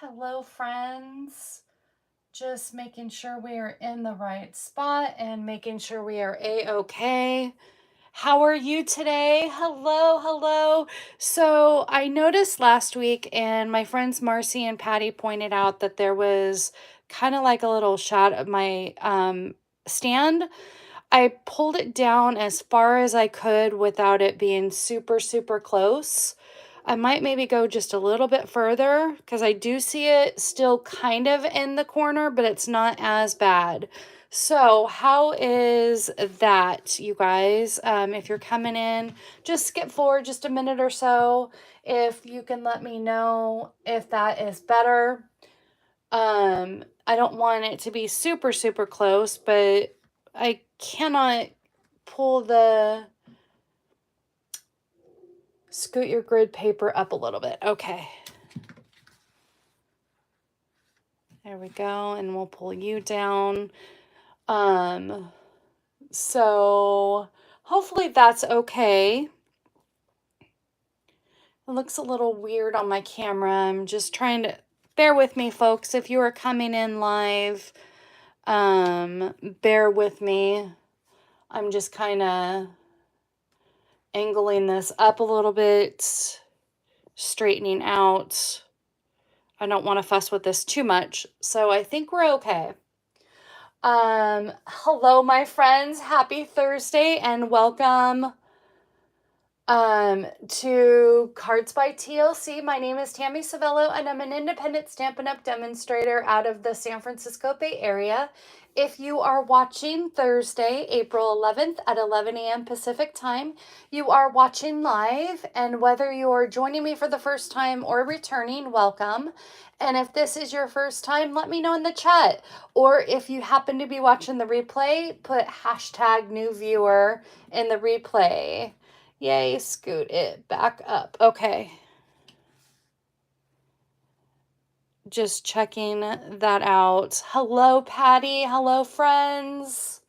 Hello, friends. Just making sure we are in the right spot and making sure we are a-okay. How are you today? Hello, hello. So I noticed last week, and my friends Marcy and Patty pointed out that there was kind of like a little shot of my stand. I pulled it down as far as I could without it being super, super close. I might maybe go just a little bit further because I do see it still kind of in the corner, but it's not as bad. So how is that, you guys? If you're coming in, just skip forward just a minute or so. If you can let me know if that is better. I don't want it to be super, super close, but I cannot pull the scoot your grid paper up a little bit. Okay. There we go. And we'll pull you down. So hopefully that's okay. It looks a little weird on my camera. I'm just trying to bear with me, folks. If you are coming in live, bear with me. I'm just kind of angling this up a little bit, straightening out. I don't want to fuss with this too much, so I think we're okay. Hello, my friends. Happy Thursday and welcome to Cards by TLC. My name is Tammy Savello, and I'm an independent Stampin' Up! Demonstrator out of the San Francisco Bay Area. If you are watching Thursday, April 11th at 11 a.m. Pacific time, you are watching live, and whether you're joining me for the first time or returning, welcome. And if this is your first time, let me know in the chat. Or if you happen to be watching the replay, put hashtag new viewer in the replay. Yay, scoot it back up. Okay. Just checking that out. Hello, Patty. Hello, friends.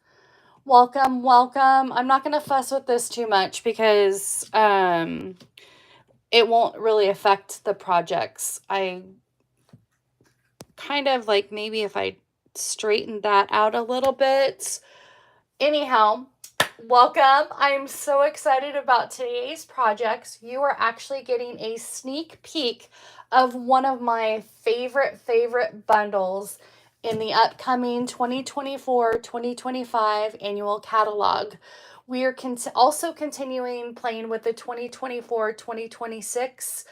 Welcome, welcome. I'm not going to fuss with this too much because it won't really affect the projects. I kind of like maybe if I straighten that out a little bit. Anyhow, welcome. I'm so excited about today's projects. You are actually getting a sneak peek of one of my favorite bundles in the upcoming 2024-2025 annual catalog. We are also continuing playing with the 2024-2026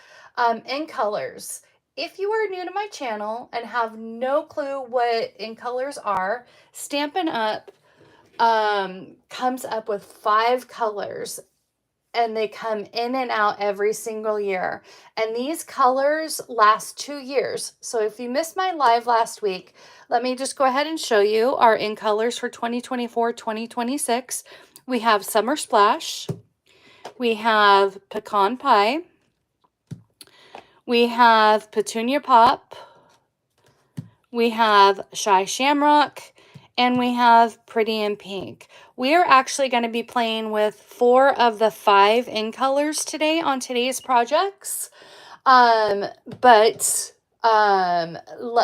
in colors. If you are new to my channel and have no clue what in colors are, Stampin' Up! Comes up with 5 colors, and they come in and out every single year. And these colors last 2 years. So if you missed my live last week, let me just go ahead and show you our in colors for 2024-2026. We have Summer Splash. We have Pecan Pie. We have Petunia Pop. We have Shy Shamrock. And we have Pretty in Pink. We are actually going to be playing with 4 of the 5 in colors today on today's projects. Let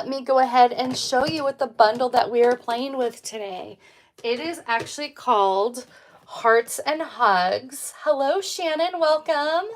me go ahead and show you what the bundle that we are playing with today. It is actually called Hearts and Hugs. Hello, Shannon. Welcome.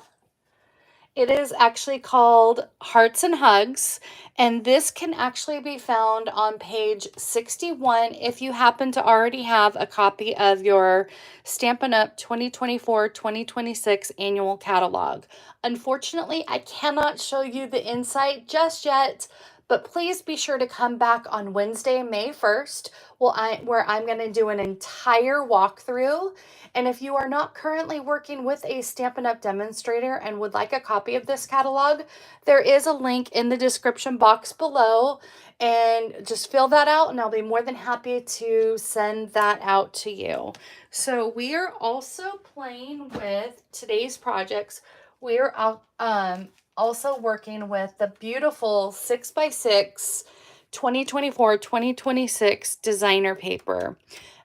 It is actually called Hearts and Hugs, and this can actually be found on page 61 if you happen to already have a copy of your Stampin' Up! 2024-2026 annual catalog. Unfortunately, I cannot show you the inside just yet, but please be sure to come back on Wednesday, May 1st, where I'm going to do an entire walkthrough. And if you are not currently working with a Stampin' Up! Demonstrator and would like a copy of this catalog, there is a link in the description box below, and just fill that out and I'll be more than happy to send that out to you. So we are also playing with today's projects. We are also working with the beautiful 6x6 2024-2026 designer paper.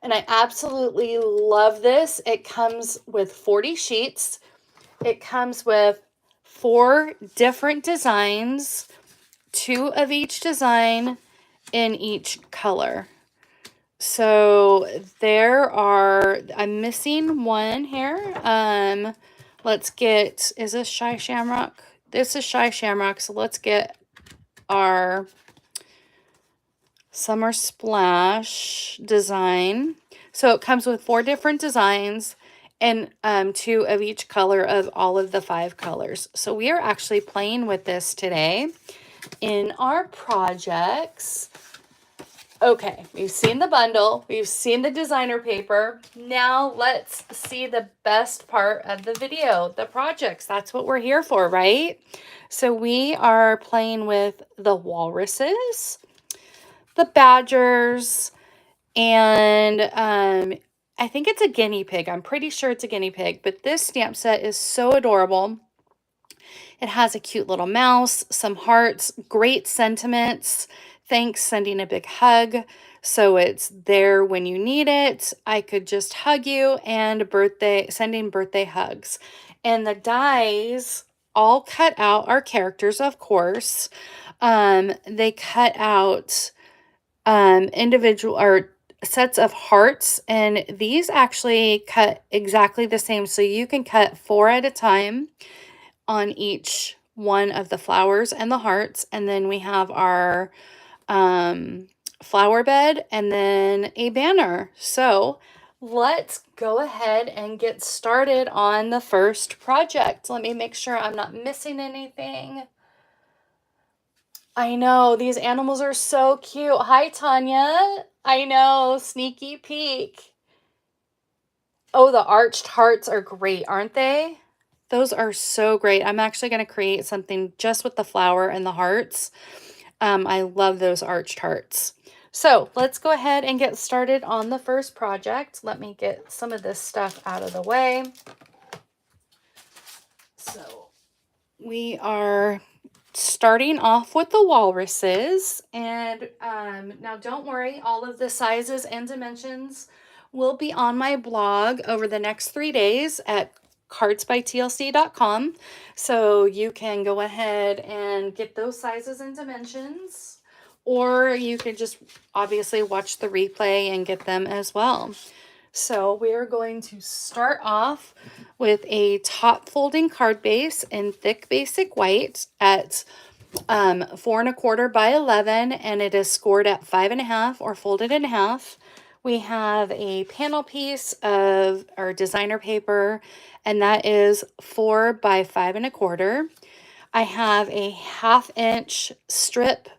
And I absolutely love this. It comes with 40 sheets. It comes with 4 different designs, 2 of each design in each color. So there are, I'm missing one here. Let's get, is this Shy Shamrock? This is Shy Shamrock, so let's get our Summer Splash design. So it comes with 4 different designs and 2 of each color of all of the 5 colors. So we are actually playing with this today in our projects. Okay, we've seen the bundle, we've seen the designer paper. Now let's see the best part of the video, the projects. That's what we're here for, right? So we are playing with the walruses, the badgers, and I think it's a guinea pig. I'm pretty sure it's a guinea pig, but this stamp set is so adorable. It has a cute little mouse, some hearts, great sentiments. Thanks, sending a big hug. So it's there when you need it. I could just hug you, and sending birthday hugs. And the dies all cut out our characters, of course. They cut out individual or sets of hearts, and these actually cut exactly the same. So you can cut 4 at a time on each one of the flowers and the hearts. And then we have our flower bed and then a banner. So let's go ahead and get started on the first project. Let me make sure I'm not missing anything. I know, these animals are so cute. Hi, Tanya. I know, sneaky peek. Oh, the arched hearts are great, aren't they? Those are so great. I'm actually going to create something just with the flower and the hearts. I love those arched hearts. So let's go ahead and get started on the first project. Let me get some of this stuff out of the way. So we are starting off with the walruses. And now don't worry, all of the sizes and dimensions will be on my blog over the next 3 days at cardsbytlc.com. So you can go ahead and get those sizes and dimensions, or you could just obviously watch the replay and get them as well. So we're going to start off with a top folding card base in thick basic white at 4 1/4 by 11, and it is scored at 5 1/2 or folded in half. We have a panel piece of our designer paper, and that is 4 by 5 1/4. I have a 1/2 inch strip,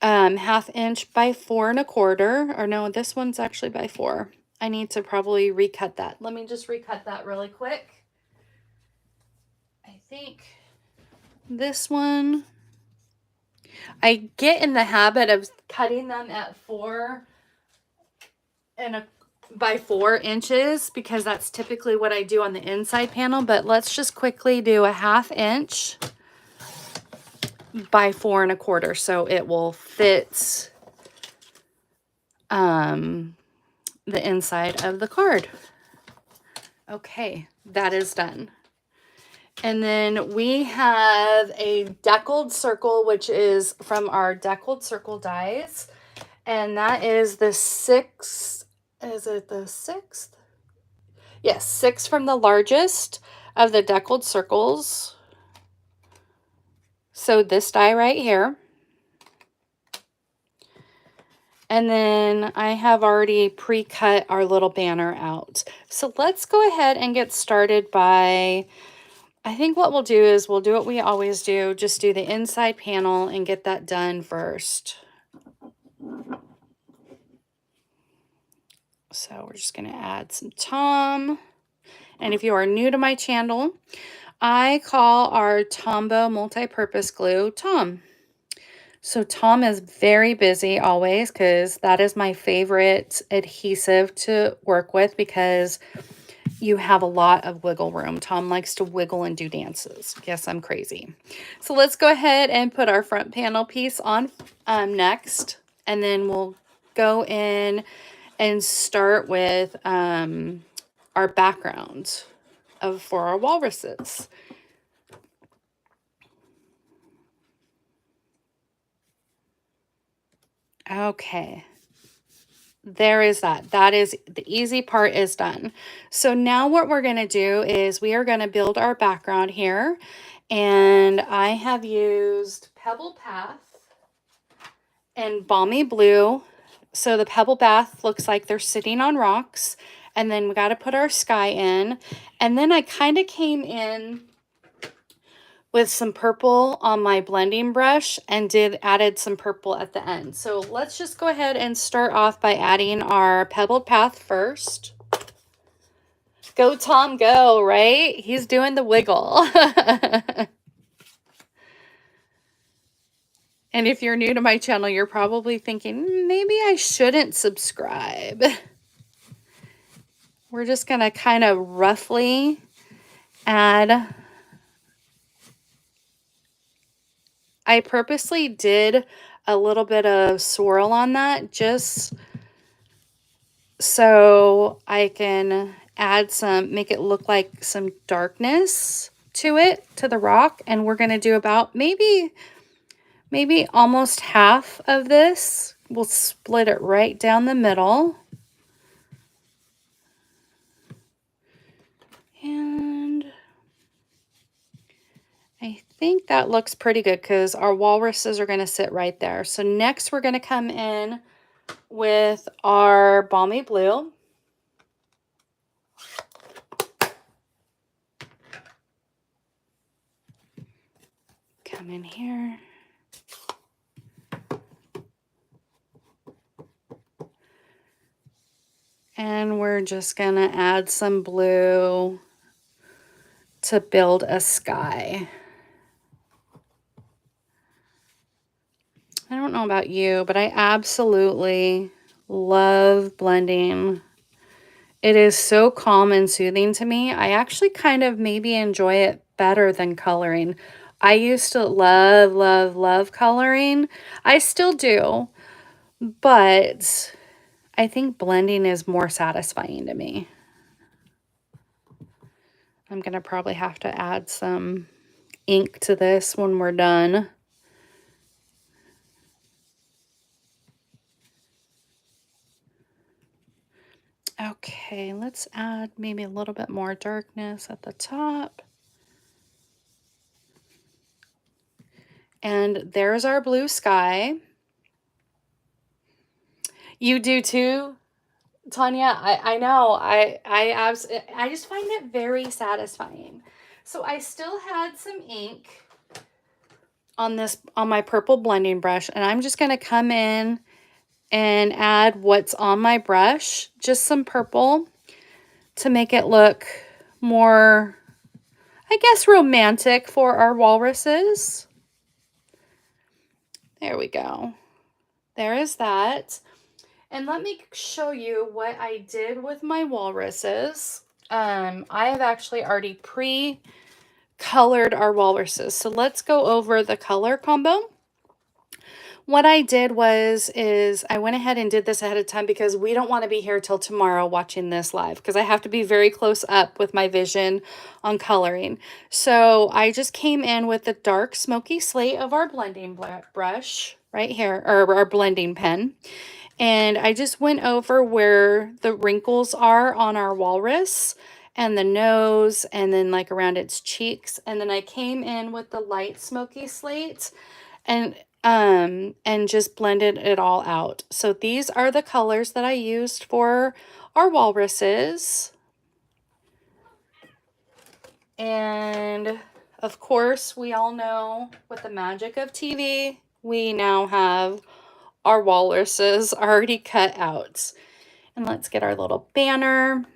1/2 inch by 4 1/4, or no, this one's actually by 4. I need to probably recut that. Let me just recut that really quick. I think this one, I get in the habit of cutting them at 4 by 4 inches because that's typically what I do on the inside panel, but let's just quickly do a 1/2 inch by 4 1/4 so it will fit the inside of the card. Okay, that is done. And then we have a deckled circle, which is from our deckled circle dies. And that is the 6th. Is it the 6th? Yes, 6 from the largest of the deckled circles. So this die right here. And then I have already pre-cut our little banner out. So let's go ahead and get started by, I think what we'll do is we'll do what we always do, just do the inside panel and get that done first. So we're just going to add some Tom. And if you are new to my channel, I call our Tombow multi-purpose glue Tom. So Tom is very busy always because that is my favorite adhesive to work with because you have a lot of wiggle room. Tom likes to wiggle and do dances. Yes, I'm crazy. So let's go ahead and put our front panel piece on next, and then we'll go in and start with our background for our walruses. Okay. There is that. That is the easy part is done. So now what we're going to do is we are going to build our background here. And I have used Pebble Path and Balmy Blue. So the Pebble Bath looks like they're sitting on rocks. And then we got to put our sky in. And then I kind of came in with some purple on my blending brush and added some purple at the end. So let's just go ahead and start off by adding our Pebble Path first. Go Tom go, right? He's doing the wiggle. And if you're new to my channel, you're probably thinking, maybe I shouldn't subscribe. We're just going to kind of roughly add. I purposely did a little bit of swirl on that just so I can add some, make it look like some darkness to it, to the rock. And we're going to do about maybe almost half of this. We'll split it right down the middle. And I think that looks pretty good because our walruses are going to sit right there. So next we're going to come in with our Balmy Blue. Come in here. And we're just going to add some blue to build a sky. I don't know about you, but I absolutely love blending. It is so calm and soothing to me. I actually kind of maybe enjoy it better than coloring. I used to love, love, love coloring. I still do, but I think blending is more satisfying to me. I'm going to probably have to add some ink to this when we're done. Okay, let's add maybe a little bit more darkness at the top. And there's our blue sky. You do too, Tanya? I know. I just find it very satisfying. So I still had some ink on my purple blending brush, and I'm just going to come in and add what's on my brush, just some purple to make it look more, I guess, romantic for our walruses. There we go. There is that. And let me show you what I did with my walruses. I have actually already pre-colored our walruses. So let's go over the color combo. What I did is I went ahead and did this ahead of time because we don't want to be here till tomorrow watching this live because I have to be very close up with my vision on coloring. So I just came in with the dark smoky slate of our blending brush right here, or our blending pen. And I just went over where the wrinkles are on our walrus and the nose and then like around its cheeks. And then I came in with the light smoky slate and just blended it all out. So these are the colors that I used for our walruses. And of course, we all know with the magic of TV, we now have our walruses already cut out. And let's get our little banner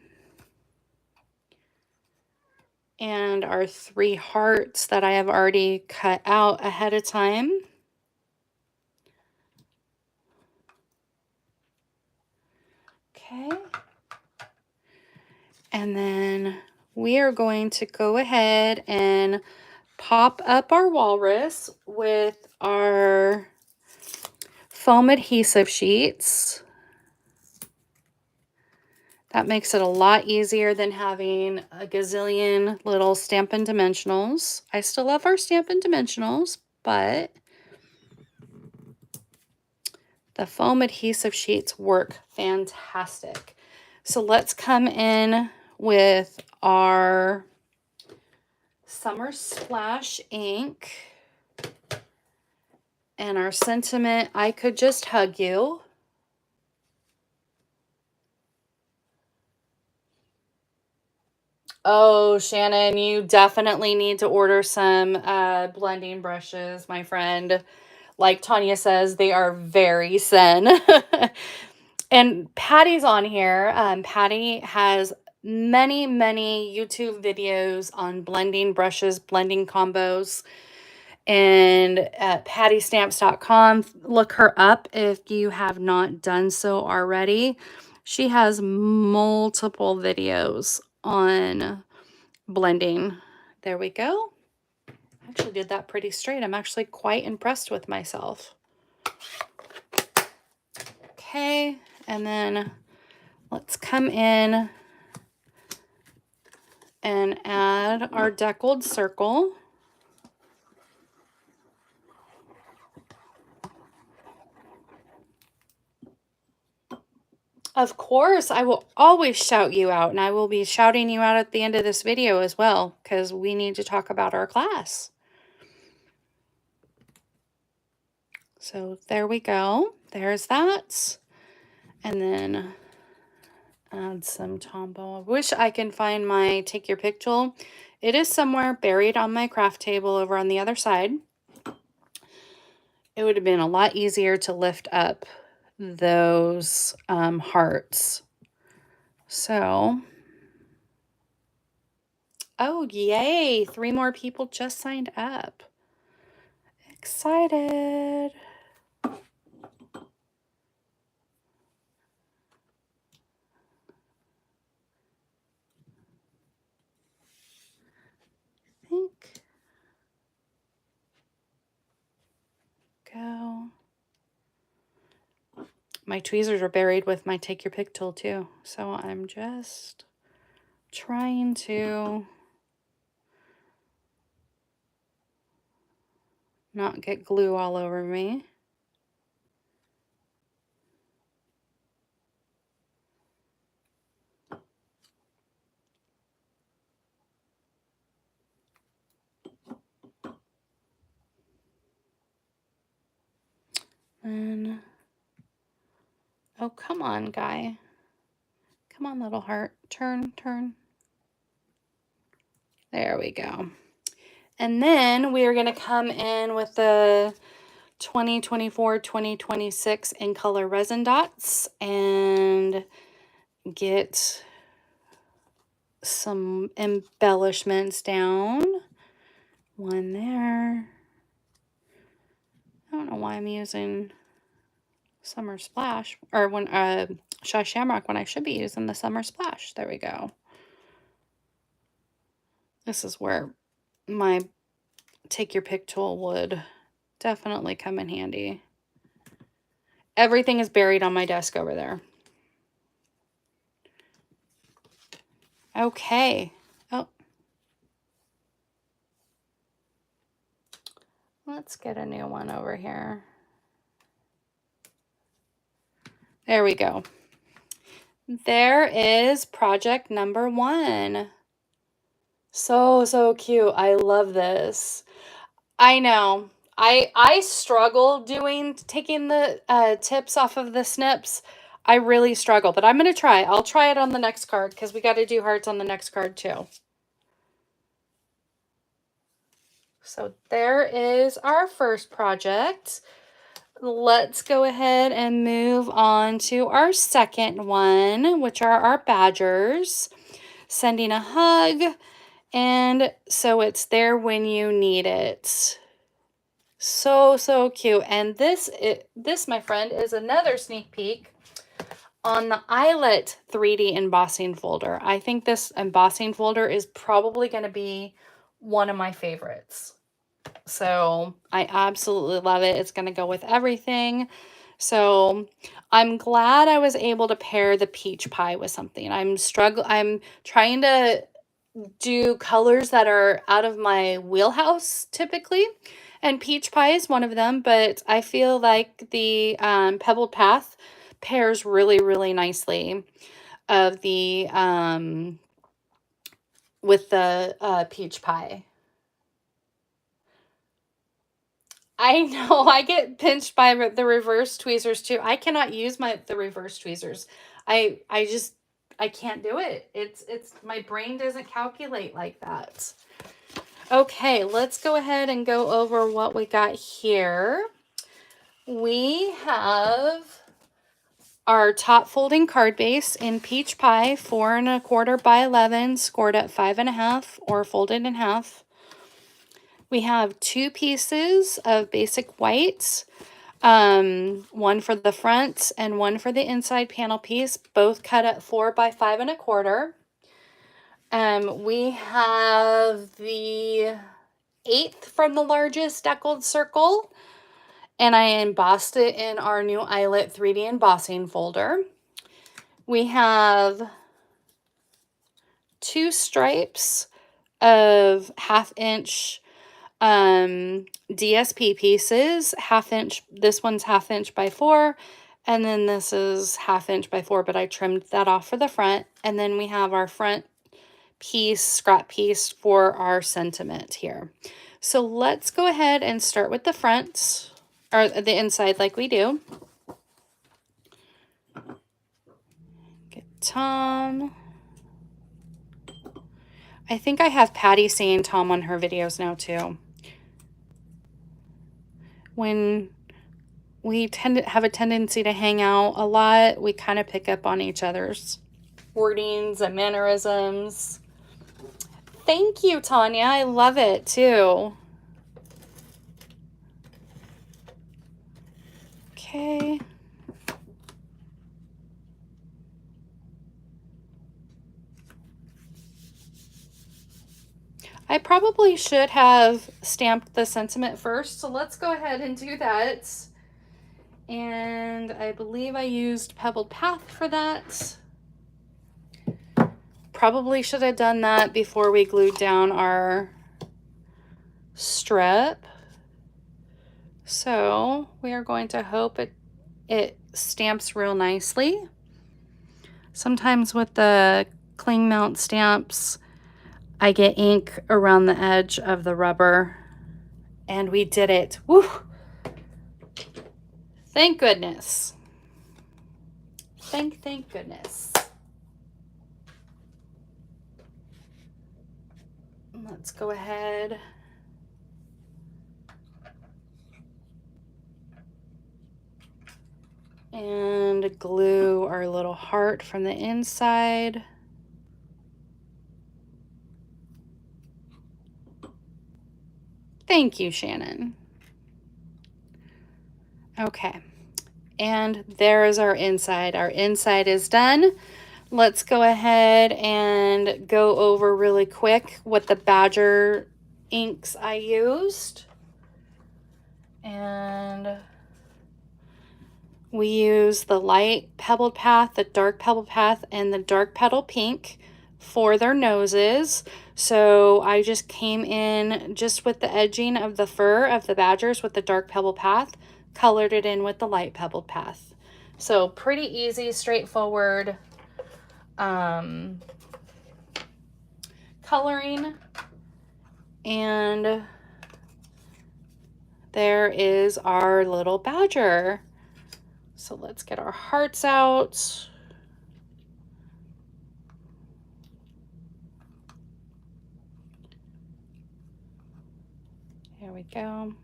and our 3 hearts that I have already cut out ahead of time. Okay. And then we are going to go ahead and pop up our walrus with our foam adhesive sheets. That makes it a lot easier than having a gazillion little Stampin' Dimensionals. I still love our Stampin' Dimensionals, but The foam adhesive sheets work fantastic. So let's come in with our Summer Splash ink and our sentiment, I Could Just Hug You. Oh, Shannon, you definitely need to order some blending brushes, my friend. Like Tanya says, they are very zen. And Patty's on here. Patty has many, many YouTube videos on blending brushes, blending combos. And at pattystamps.com, look her up if you have not done so already. She has multiple videos on blending. There we go. I actually did that pretty straight. I'm actually quite impressed with myself. Okay, and then let's come in and add our deckled circle. Of course, I will always shout you out, and I will be shouting you out at the end of this video as well, because we need to talk about our class. So there we go. There's that. And then add some Tombow. I wish I can find my Take Your Pick tool. It is somewhere buried on my craft table over on the other side. It would have been a lot easier to lift up those hearts. So, oh, yay. 3 more people just signed up. Excited. I think. Go. My tweezers are buried with my Take Your Pick tool too. So I'm just trying to not get glue all over me. And, oh, come on, guy. Come on, little heart. Turn, turn. There we go. And then we are going to come in with the 2024-2026 in color resin dots and get some embellishments down. One there. I don't know why I'm using Summer Splash or Shy Shamrock when I should be using the Summer Splash. There we go. This is where my Take Your Pick tool would definitely come in handy. Everything is buried on my desk over there. Okay. Oh. Let's get a new one over here. There we go. There is project number 1. So cute. I love this. I know. I struggle taking the tips off of the snips. I really struggle, but I'm going to try. I'll try it on the next card because we got to do hearts on the next card too. So there is our first project. Let's go ahead and move on to our second one, which are our badgers. Sending a hug, and so it's there when you need it. So cute. And this, my friend, is another sneak peek on the Eyelet 3D embossing folder. I think this embossing folder is probably going to be one of my favorites. So I absolutely love it. It's going to go with everything. So I'm glad I was able to pair the peach pie with something. I'm trying to do colors that are out of my wheelhouse typically. And peach pie is one of them, but I feel like the pebbled path pairs really, really nicely of the with the peach pie. I know, I get pinched by the reverse tweezers too. I cannot use the reverse tweezers. I just I can't do it. It's my brain doesn't calculate like that. Okay, let's go ahead and go over what we got here. We have our top folding card base in peach pie, 4 1/4 by 11, scored at 5 1/2 or folded in half. We have 2 pieces of basic white, one for the front and one for the inside panel piece, both cut at 4 by 5 1/4. We have the 1/8 from the largest deckled circle, and I embossed it in our new eyelet 3D embossing folder. We have 2 stripes of 1/2 inch DSP pieces, 1/2 inch. This one's 1/2 inch by 4, and then this is 1/2 inch by 4, but I trimmed that off for the front. And then we have our front piece, scrap piece for our sentiment here. So let's go ahead and start with the front, or the inside like we do. Get Tom. I think I have Patty saying Tom on her videos now too. When we tend to have a tendency to hang out a lot, we kind of pick up on each other's wordings and mannerisms. Thank you, Tanya. I love it too. Okay. I probably should have stamped the sentiment first, so let's go ahead and do that. And I believe I used Pebbled Path for that. Probably should have done that before we glued down our strip. So we are going to hope it stamps real nicely. Sometimes with the cling mount stamps, I get ink around the edge of the rubber, and we did it. Woo! Thank goodness. Thank goodness. Let's go ahead. And glue our little heart from the inside. Thank you, Shannon. Okay, and there is our inside. Our inside is done. Let's go ahead and go over really quick what the Badger inks I used. And we use the light Pebbled Path, the dark Pebbled Path, and the dark Petal Pink for their noses. So I just came in just with the edging of the fur of the Badgers with the dark Pebbled Path, colored it in with the light Pebbled Path. So pretty easy, straightforward coloring. And there is our little Badger. So let's get our hearts out. There we go.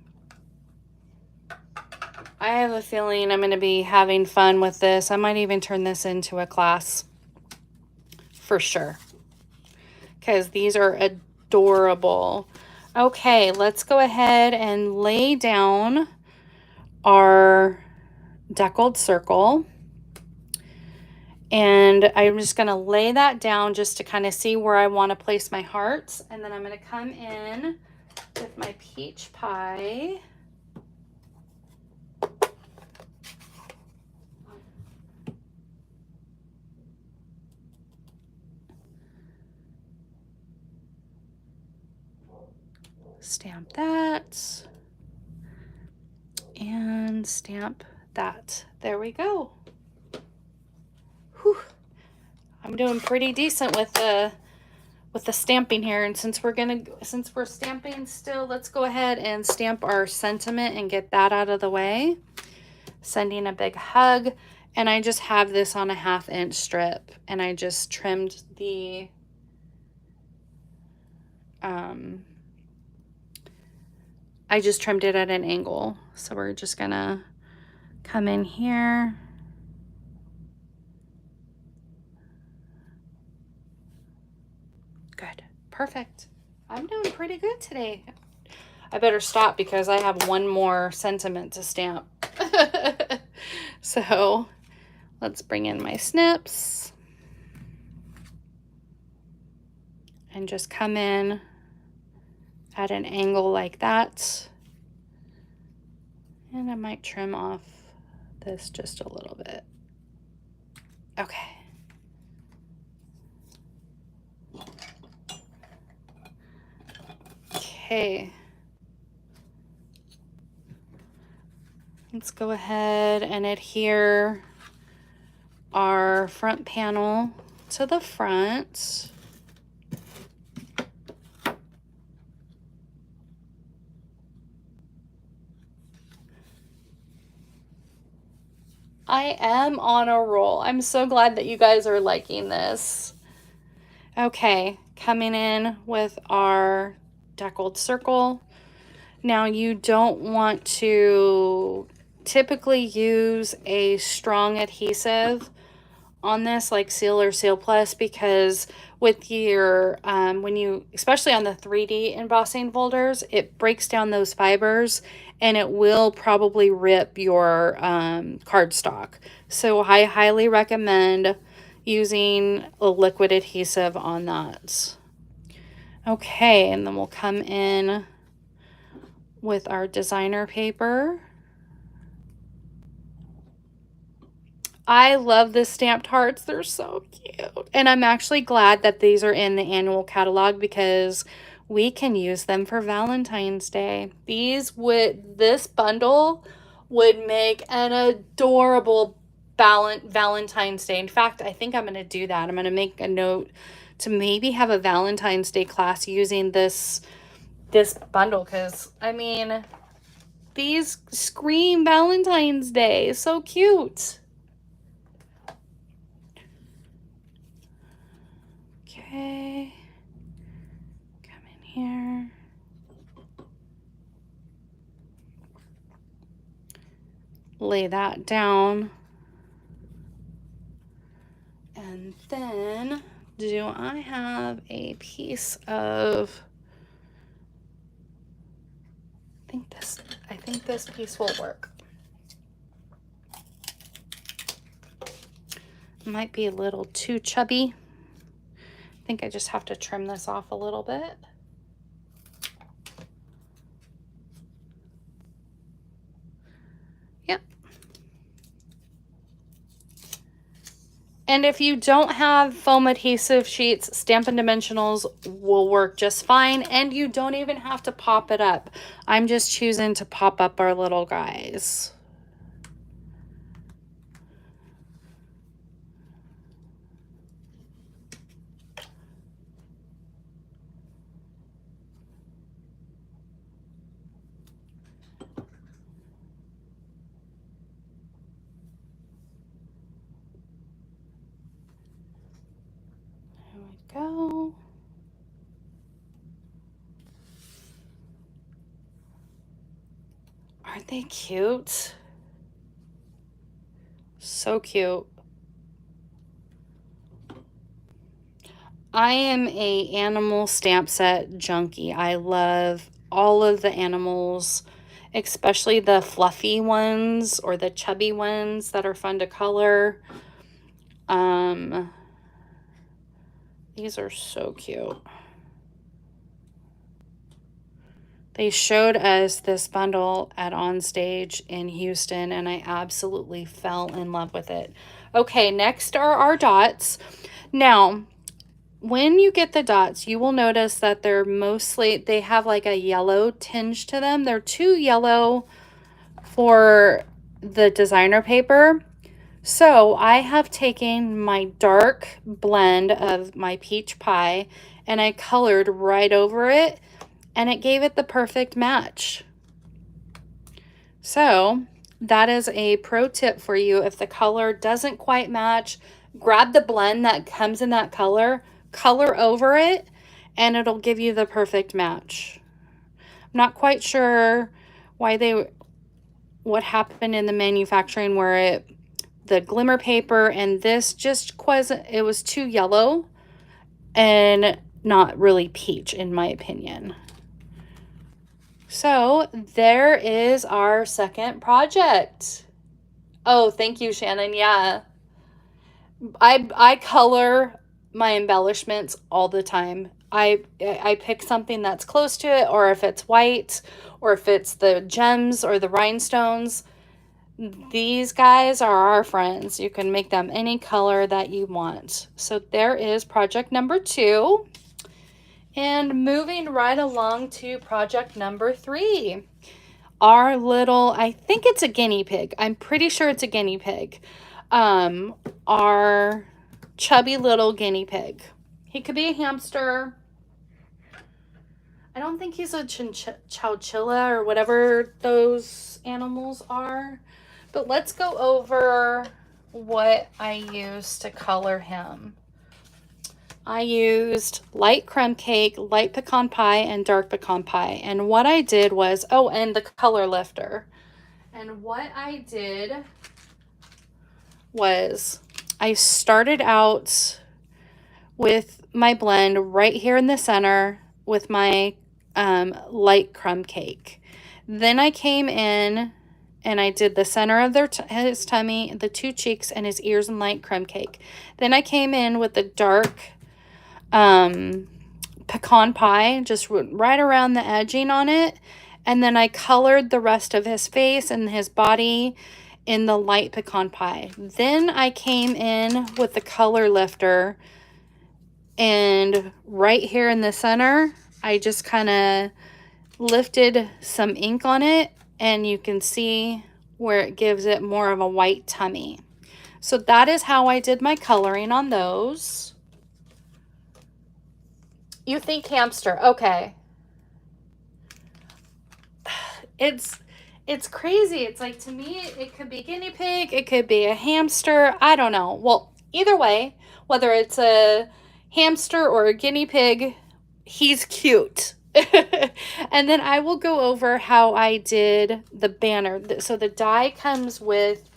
I have a feeling I'm going to be having fun with this. I might even turn this into a class for sure, because these are adorable. Okay, let's go ahead and lay down our deckled circle. And I'm just going to lay that down just to kind of see where I want to place my hearts. And then I'm going to come in with my peach pie. Stamp that. and stamp that. There we go. Whew. I'm doing pretty decent with the stamping here, and since we're stamping still, let's go ahead and stamp our sentiment and get that out of the way. Sending a big hug, and I just have this on a 1/2 inch strip, and I just trimmed the I just trimmed it at an angle. So we're just gonna come in here. Good, perfect. I'm doing pretty good today. I better stop because I have one more sentiment to stamp. So let's bring in my snips and just come in at an angle like that. And I might trim off this just a little bit. Okay. Okay. Let's go ahead and adhere our front panel to the front. I am on a roll. I'm so glad that you guys are liking this. Okay, coming in with our deckled circle. Now you don't want to typically use a strong adhesive on this like Seal or Seal Plus, because with your when you, especially on the 3D embossing folders, it breaks down those fibers and it will probably rip your cardstock. So I highly recommend using a liquid adhesive on that. Okay, and then we'll come in with our designer paper. I love the stamped hearts. They're so cute. And I'm actually glad that these are in the annual catalog because we can use them for Valentine's Day. This bundle would make an adorable Valentine's Day. In fact, I think I'm going to do that. I'm going to make a note to maybe have a Valentine's Day class using this bundle, because I mean, these scream Valentine's Day. So cute. Okay, come in here. Lay that down. And then, do I have a piece of, I think this piece will work. Might be a little too chubby. I think I just have to trim this off a little bit. Yep. And if you don't have foam adhesive sheets, Stampin' Dimensionals will work just fine, and you don't even have to pop it up. I'm just choosing to pop up our little guys. Go. Aren't they cute? So cute. I am a animal stamp set junkie. I love all of the animals, especially the fluffy ones or the chubby ones that are fun to color. These are so cute. They showed us this bundle at Onstage in Houston, and I absolutely fell in love with it. Okay, next are our dots. Now, when you get the dots, you will notice that they have like a yellow tinge to them. They're too yellow for the designer paper. So I have taken my dark blend of my peach pie and I colored right over it, and it gave it the perfect match. So that is a pro tip for you. If the color doesn't quite match, grab the blend that comes in that color, color over it, and it'll give you the perfect match. I'm not quite sure what happened in the manufacturing where the glimmer paper and this just wasn't, it was too yellow and not really peach in my opinion. So there is our second project. Oh, thank you, Shannon. Yeah. I color my embellishments all the time. I pick something that's close to it, or if it's white, or if it's the gems or the rhinestones. These guys are our friends. You can make them any color that you want. So there is project number 2. And moving right along to project number 3. Our little, I think it's a guinea pig. I'm pretty sure it's a guinea pig. Our chubby little guinea pig. He could be a hamster. I don't think he's a chinchilla or whatever those animals are. But let's go over what I used to color him. I used light crumb cake, light pecan pie, and dark pecan pie. And what I did was, oh, and the color lifter. And what I did was I started out with my blend right here in the center with my light crumb cake. Then I came in and I did the center of his tummy, the 2 cheeks, and his ears in light crumb cake. Then I came in with the dark pecan pie, just right around the edging on it. And then I colored the rest of his face and his body in the light pecan pie. Then I came in with the color lifter, and right here in the center, I just kind of lifted some ink on it, and you can see where it gives it more of a white tummy. So that is how I did my coloring on those. You think hamster. Okay. It's crazy. It's like, to me, it could be guinea pig, it could be a hamster. I don't know. Well, either way, whether it's a hamster or a guinea pig, he's cute. And then I will go over how I did the banner. So the die comes with,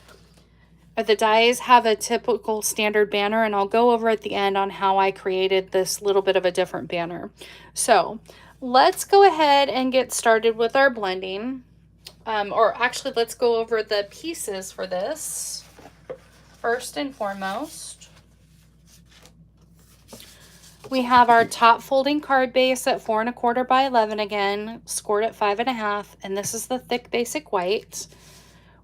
the dies have a typical standard banner, and I'll go over at the end on how I created this little bit of a different banner. So let's go ahead and get started with our blending. Or actually, let's go over the pieces for this. First and foremost, we have our top folding card base at 4 1/4 by 11 again, scored at 5 1/2, and this is the thick basic white.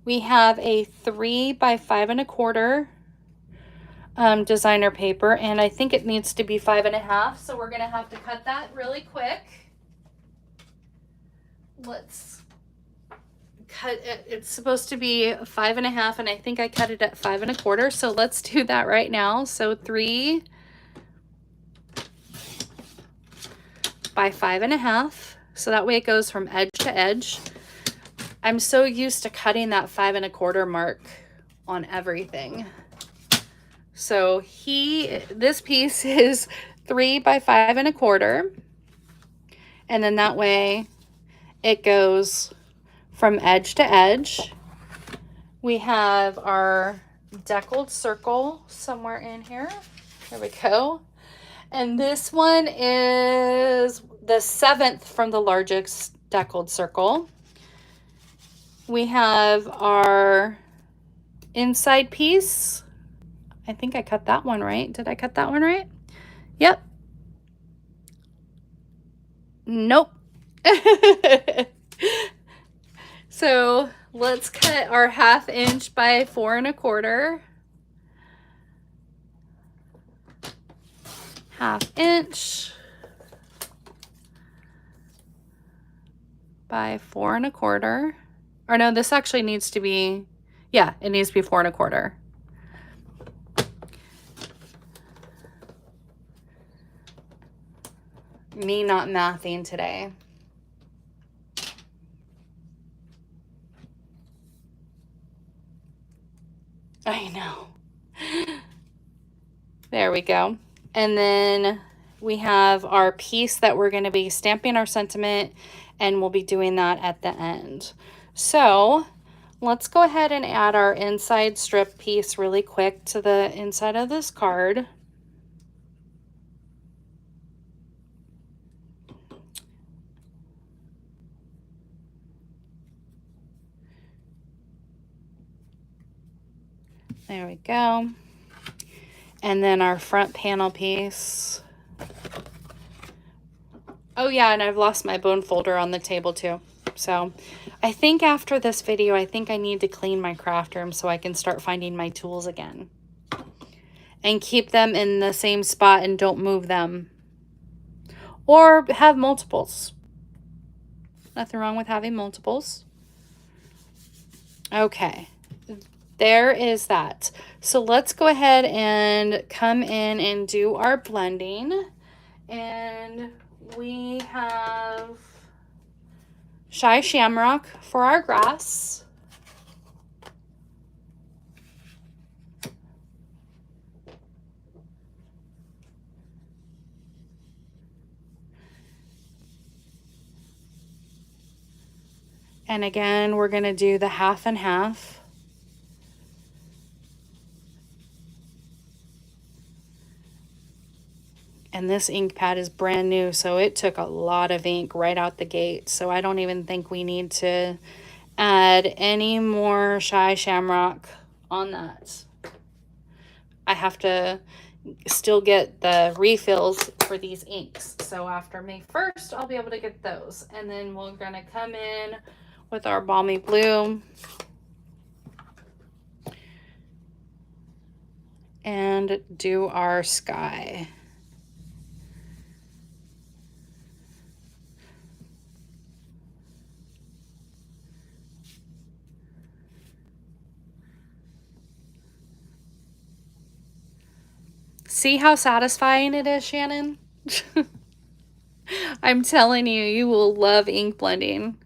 We have a 3 by 5 1/4 designer paper, and I think it needs to be 5 1/2, so we're gonna have to cut that really quick. Let's cut it. It's supposed to be 5 1/2, and I think I cut it at 5 1/4, so let's do that right now. So 3 by 5 1/2, so that way it goes from edge to edge. I'm so used to cutting that 5 1/4 mark on everything. So this piece is 3 by 5 1/4, and then that way it goes from edge to edge. We have our deckled circle somewhere in here. There we go. And this one is the 7th from the largest deckled circle. We have our inside piece. I think I cut that one right. Did I cut that one right? Yep. Nope. So let's cut our 1/2 inch by 4 1/4. 1/2 inch by 4 1/4. Or no, this actually needs to be, yeah, it needs to be 4 1/4. Me not mathing today. I know. There we go. And then we have our piece that we're going to be stamping our sentiment, and we'll be doing that at the end. So let's go ahead and add our inside strip piece really quick to the inside of this card. There we go. And then our front panel piece. Oh yeah, and I've lost my bone folder on the table too. So I think after this video, I think I need to clean my craft room so I can start finding my tools again. And keep them in the same spot and don't move them. Or have multiples. Nothing wrong with having multiples. Okay. There is that. So let's go ahead and come in and do our blending. And we have Shy Shamrock for our grass. And again, we're going to do the 1/2 and 1/2. And this ink pad is brand new, so it took a lot of ink right out the gate. So I don't even think we need to add any more Shy Shamrock on that. I have to still get the refills for these inks. So after May 1st, I'll be able to get those. And then we're going to come in with our Balmy Blue. And do our sky. See how satisfying it is, Shannon? I'm telling you, you will love ink blending.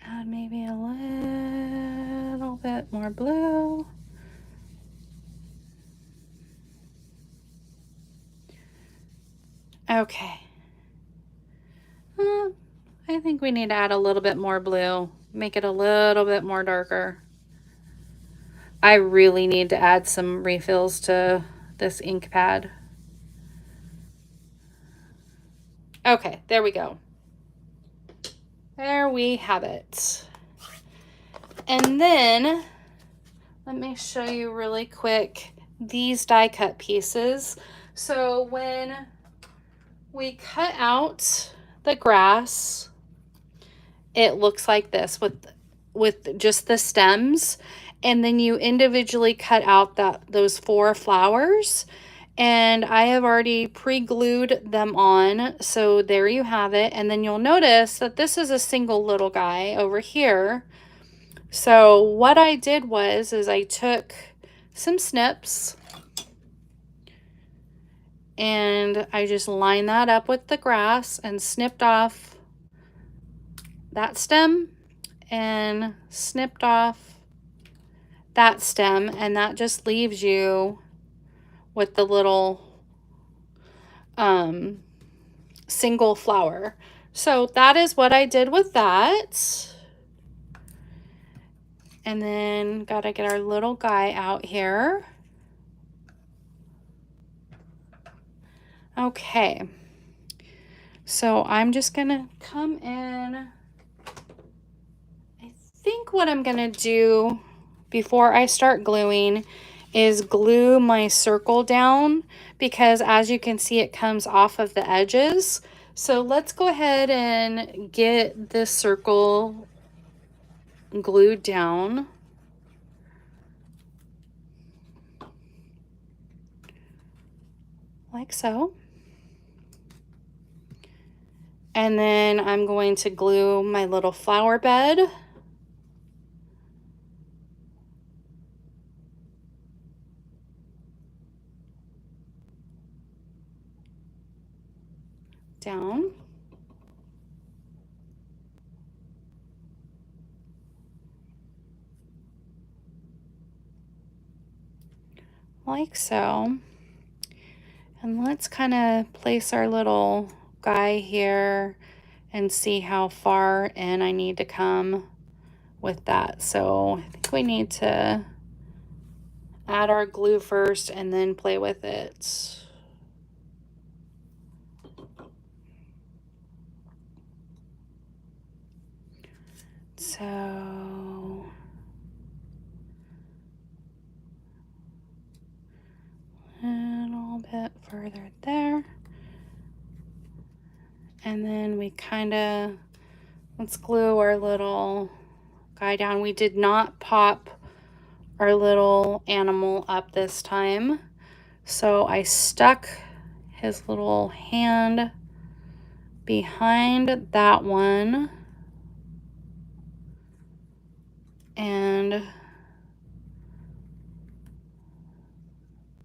Add maybe a little bit more blue. Okay. I think we need to add a little bit more blue. Make it a little bit more darker. I really need to add some refills to this ink pad. Okay, there we go. There we have it. And then, let me show you really quick these die cut pieces. So when we cut out the grass, it looks like this with just the stems, and then you individually cut out those 4 flowers, and I have already pre-glued them on, so there you have it. And then you'll notice that this is a single little guy over here. So what I did is I took some snips and I just lined that up with the grass and snipped off that stem and snipped off that stem, and that just leaves you with the little single flower. So that is what I did with that. And then gotta get our little guy out here. Okay, so I'm just gonna come in. I think what I'm gonna do before I start gluing is glue my circle down, because as you can see, it comes off of the edges. So let's go ahead and get this circle glued down. Like so. And then I'm going to glue my little flower bed. Down. Like so. And let's kind of place our little guy here and see how far in I need to come with that. So I think we need to add our glue first and then play with it. So a little bit further there. And then we kind of, let's glue our little guy down. We did not pop our little animal up this time. So I stuck his little hand behind that one. And let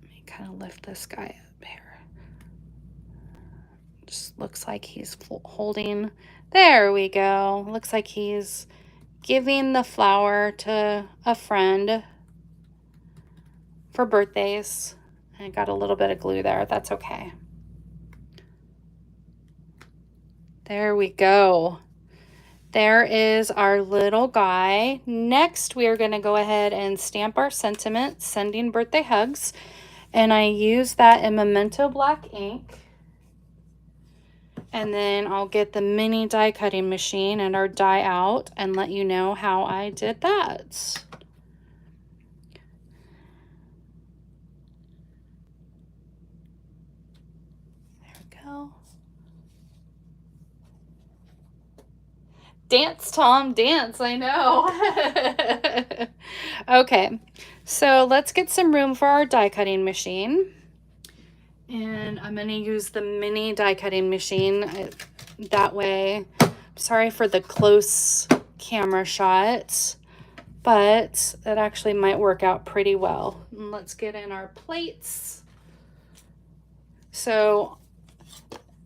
me kind of lift this guy up here. Just looks like he's holding, there we go. Looks like he's giving the flower to a friend for birthdays. I got a little bit of glue there, that's okay. There we go. There is our little guy. Next, we are going to go ahead and stamp our sentiment, sending birthday hugs. And I use that in Memento black ink. And then I'll get the mini die cutting machine and our die out and let you know how I did that. There we go. Dance, Tom, dance, I know. Okay, so let's get some room for our die cutting machine. And I'm going to use the mini die cutting machine. That way, sorry for the close camera shot, but it actually might work out pretty well. And let's get in our plates. So,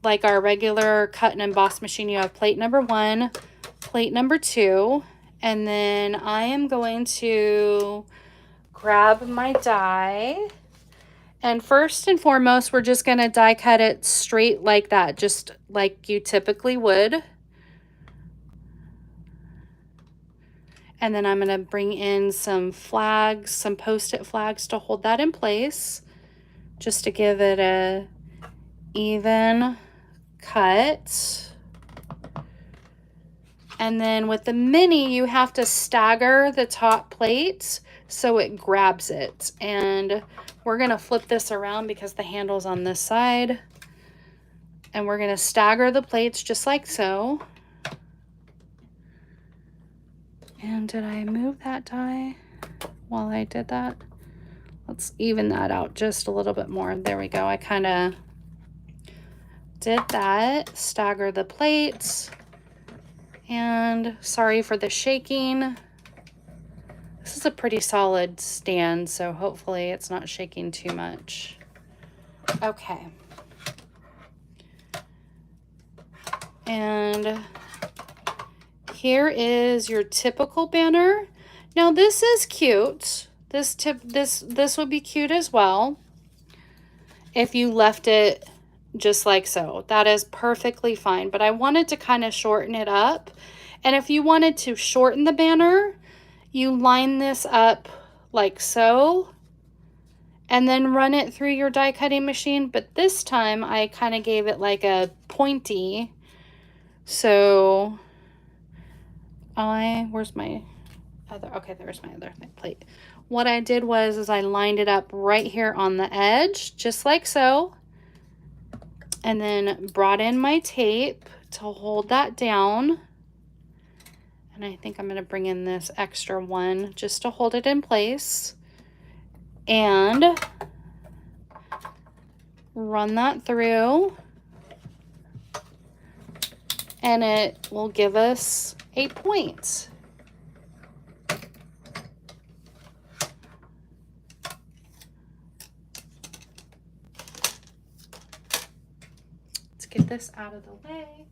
like our regular cut and emboss machine, you have plate number 1, plate number 2, and then I am going to grab my die. And first and foremost, we're just going to die cut it straight like that, just like you typically would. And then I'm going to bring in some flags, some post-it flags to hold that in place, just to give it a even cut. And then with the mini, you have to stagger the top plate so it grabs it. And we're going to flip this around because the handle's on this side. And we're going to stagger the plates just like so. And did I move that die while I did that? Let's even that out just a little bit more. There we go. I kind of did that. Stagger the plates. And sorry for the shaking. This is a pretty solid stand, so hopefully it's not shaking too much. Okay. And here is your typical banner. Now this is cute. This would be cute as well if you left it just like so. That is perfectly fine, but I wanted to kind of shorten it up. And if you wanted to shorten the banner, you line this up like so and then run it through your die cutting machine. But this time I kind of gave it like a pointy. So where's my other, okay, there's my other plate. What I did was I lined it up right here on the edge, just like so. And then brought in my tape to hold that down. And I think I'm going to bring in this extra one just to hold it in place. And run that through. and it will give us a point. Let's get this out of the way.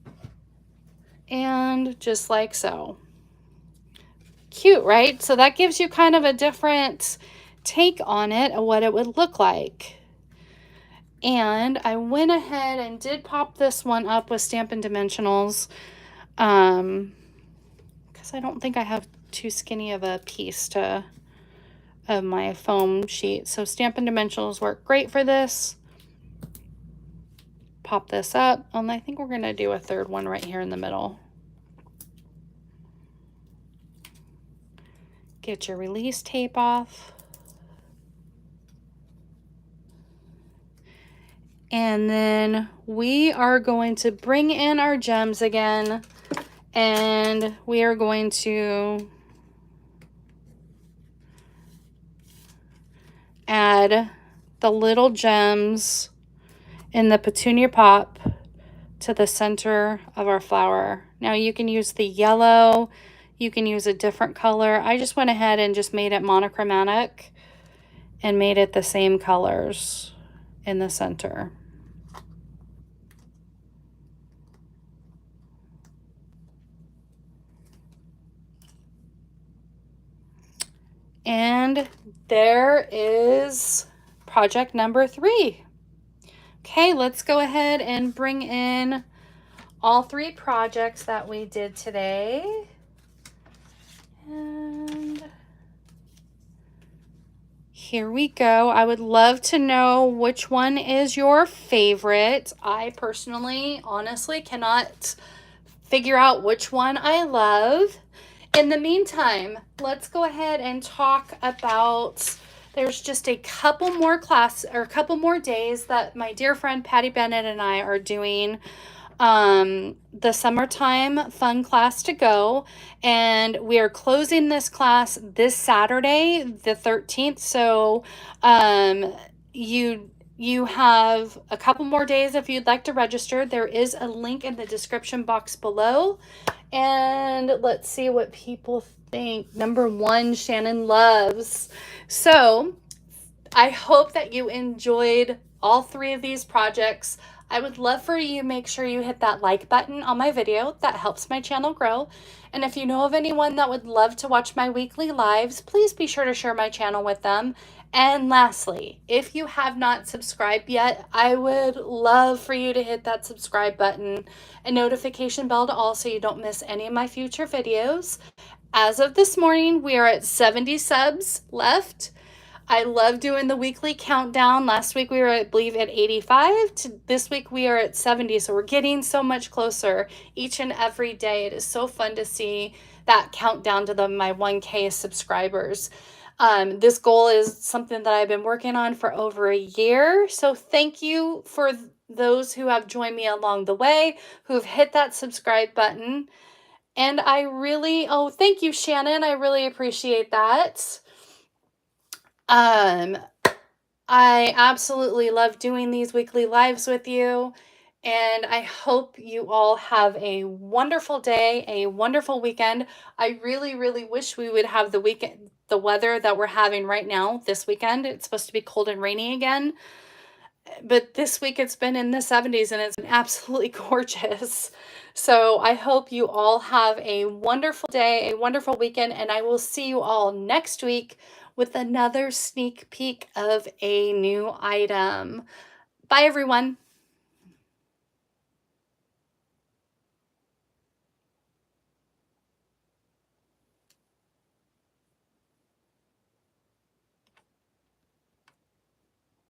And just like so. Cute, right? So that gives you kind of a different take on it of what it would look like. And I went ahead and did pop this one up with Stampin' Dimensionals, because I don't think I have too skinny of a piece of my foam sheet. So Stampin' Dimensionals work great for this. Pop this up, and I think we're going to do a third one right here in the middle. Get your release tape off. And then we are going to bring in our gems again, and we are going to add the little gems in the petunia pop to the center of our flower. Now you can use the yellow, you can use a different color. I just went ahead and just made it monochromatic and made it the same colors in the center. And there is project number 3. Okay, let's go ahead and bring in all 3 projects that we did today. And here we go. I would love to know which one is your favorite. I personally, honestly, cannot figure out which one I love. In the meantime, let's go ahead and talk about, there's just a couple more days that my dear friend Patty Bennett and I are doing the summertime fun class to go, and we are closing this class this Saturday, the 13th. So you have a couple more days if you'd like to register. There is a link in the description box below. And let's see what people think. Number 1, Shannon loves. So I hope that you enjoyed all 3 of these projects. I would love for you to make sure you hit that like button on my video. That helps my channel grow. And if you know of anyone that would love to watch my weekly lives, please be sure to share my channel with them. And lastly, if you have not subscribed yet, I would love for you to hit that subscribe button and notification bell to all so you don't miss any of my future videos. As of this morning, we are at 70 subs left. I love doing the weekly countdown. Last week we were, I believe, at 85. This week we are at 70. So we're getting so much closer each and every day. It is so fun to see that countdown to my 1K subscribers. This goal is something that I've been working on for over a year. So thank you for those who have joined me along the way, who've hit that subscribe button. And I really, thank you, Shannon. I really appreciate that. I absolutely love doing these weekly lives with you, and I hope you all have a wonderful day, a wonderful weekend. I really, really wish we would have the weather that we're having right now this weekend. It's supposed to be cold and rainy again, but this week it's been in the 70s and it's been absolutely gorgeous. So I hope you all have a wonderful day, a wonderful weekend, and I will see you all next week with another sneak peek of a new item. Bye, everyone.